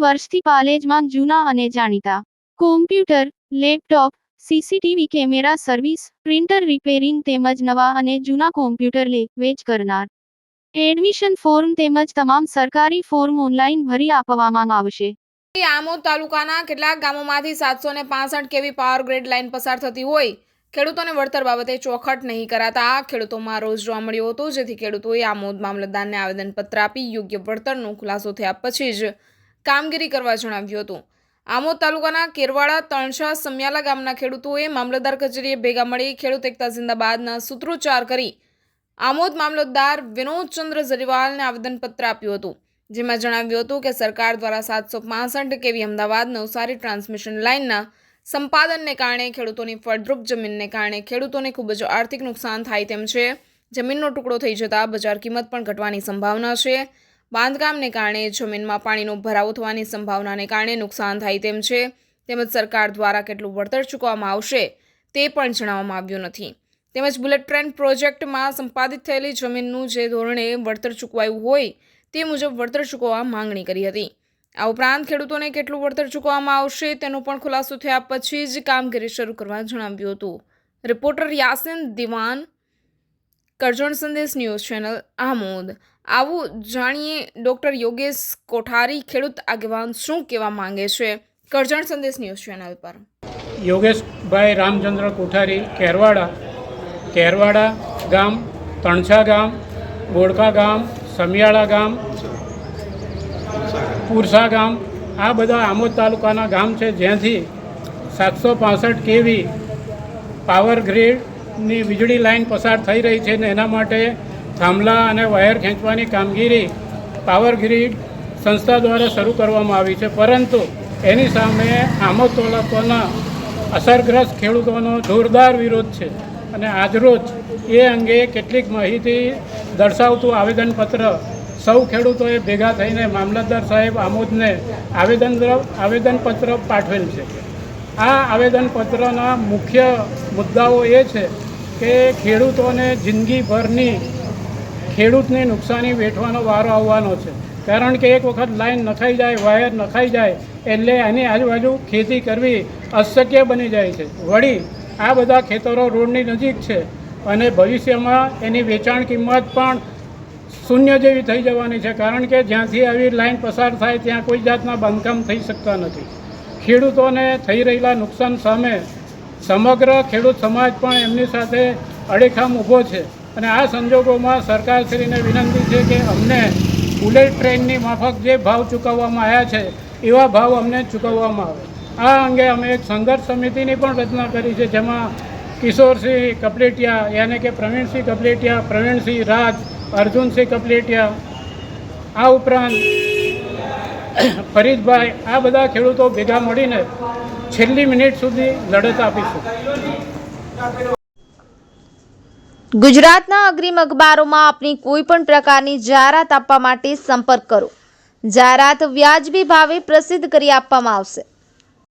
વર્ષથી પાલેજમાં જૂના અને જાણીતા computer, laptop, CCTV camera service, printer repairing તેમજ નવા અને જૂના કોમ્પ્યુટર લે વેચ કરનાર. એડમિશન ફોર્મ તેમજ તમામ સરકારી ફોર્મ ઓનલાઈન ભરી આપવામાં આવશે. આમોદ તાલુકાના કેટલાક ગામોમાંથી 765 કેવી પાવર ગ્રીડ લાઇન પસાર થતી હોય ખેડૂતોને વળતર બાબતે ચોખટ નહીં કરાતા ખેડૂતોમાં રોષ જોવા મળ્યો હતો, જેથી ખેડૂતોએ આમોદ મામલતદારને આવેદનપત્ર આપી યોગ્ય વળતરનો ખુલાસો થયા પછી જ કામગીરી કરવા જણાવ્યું હતું. આમોદ તાલુકાના કેરવાડા, તણછા, સમિયાલા ગામના ખેડૂતોએ મામલતદાર કચેરીએ ભેગા મળી ખેડૂત એકતા જિંદાબાદના સૂત્રોચ્ચાર કરી આમોદ મામલતદાર વિનોદચંદ્ર જરીવાલને આવેદનપત્ર આપ્યું હતું, જેમાં જણાવ્યું હતું કે સરકાર દ્વારા 765 કેવી અમદાવાદ નવસારી ટ્રાન્સમિશન લાઇનના સંપાદનને કારણે ખેડૂતોની ફળદ્રુપ જમીનને કારણે ખેડૂતોને ખૂબ જ આર્થિક નુકસાન થાય તેમ છે. જમીનનો ટુકડો થઈ જતા બજાર કિંમત પણ ઘટવાની સંભાવના છે. બાંધકામને કારણે જમીનમાં પાણીનો ભરાવો થવાની સંભાવનાને કારણે નુકસાન થાય તેમ છે. તેમજ સરકાર દ્વારા કેટલું વળતર ચૂકવવામાં આવશે તે પણ જણાવવામાં આવ્યું નથી. તેમજ બુલેટ ટ્રેન પ્રોજેક્ટમાં સંપાદિત થયેલી જમીનનું જે ધોરણે વળતર ચૂકવાયું હોય તે મુજબ વળતર ચૂકવવા માંગણી કરી હતી. આ ઉપરાંત ખેડૂતોને કેટલું વળતર ચૂકવવામાં આવશે તેનો પણ ખુલાસો થયા પછી જ કામગીરી શરૂ કરવા જણાવ્યું હતું. રિપોર્ટર યાસીન દિવાન, કરજણ સંદેશ ન્યૂઝ ચેનલ, આમોદ. આવું જાણીએ ડોક્ટર યોગેશ કોઠારી, ખેડૂત આગેવાન, શું કહેવા માંગે છે કરજણ સંદેશ ન્યૂઝ ચેનલ પર. યોગેશભાઈ રામચંદ્ર કોઠારી, કેરવાડા ગામ, તણછા ગામ, બોડકા ગામ, સમિયાળા ગામ, પુરસા ગામ, આ બધા આમોદ તાલુકાના ગામ છે, જ્યાંથી 765 કેવી પાવર ગ્રીડની વીજળી લાઇન પસાર થઈ રહી છે ને એના માટે થાંભલા અને વાયર ખેંચવાની કામગીરી પાવર ગ્રીડ સંસ્થા દ્વારા શરૂ કરવામાં આવી છે, પરંતુ એની સામે આમોદ તાલુકાના અસરગ્રસ્ત ખેડૂતોનો જોરદાર વિરોધ છે અને આજરોજ એ અંગે કેટલીક માહિતી દર્શાવતું આવેદનપત્ર સૌ ખેડૂતોએ ભેગા થઈને મામલતદાર સાહેબ આમોદને આવેદનપત્ર પાઠવેલ છે. આ આવેદનપત્રના મુખ્ય મુદ્દાઓ એ છે કે ખેડૂતોને જિંદગીભરની ખેડૂતની નુકસાની વેઠવાનો વારો આવવાનો છે, કારણ કે એક વખત લાઈન નખાઈ જાય, વાયર નખાઈ જાય એટલે એની આજુબાજુ ખેતી કરવી અશક્ય બની જાય છે. વળી આ બધા ખેતરો રોડની નજીક છે અને ભવિષ્યમાં એની વેચાણ કિંમત પણ શૂન્ય જેવી થઈ જવાની છે, કારણ કે જ્યાંથી આવી લાઈન પસાર થાય ત્યાં કોઈ જાતના બાંધકામ થઈ શકતા નથી. ખેડૂતોને થઈ રહેલા નુકસાન સામે સમગ્ર ખેડૂત સમાજ પણ એમની સાથે અડીખમ ઊભો છે અને આ સંજોગોમાં સરકારશ્રીને વિનંતી છે કે અમને બુલેટ ટ્રેનની માફક જે ભાવ ચૂકવવામાં આવ્યા છે એવા ભાવ અમને ચૂકવવામાં આવે. આ અંગે અમે એક સંઘર્ષ સમિતિની પણ રચના કરી છે, જેમાં કિશોરસિંહ કપલેટિયા યાને કે પ્રવીણસિંહ કપલેટિયા, પ્રવીણસિંહ રાજ, અર્જુનસિંહ કપલેટિયા, આ ઉપરાંત ફરીદભાઈ, આ બધા ખેડૂતો ભેગા મળીને છેલ્લી મિનિટ સુધી લડત આપીશું. ગુજરાતના અગ્રીમ અખબારોમાં આપની કોઈ પણ પ્રકારની જાહેરાત આપવા માટે સંપર્ક કરો. જાહેરાત વ્યાજબી ભાવે પ્રસિદ્ધ કરી આપવામાં આવશે.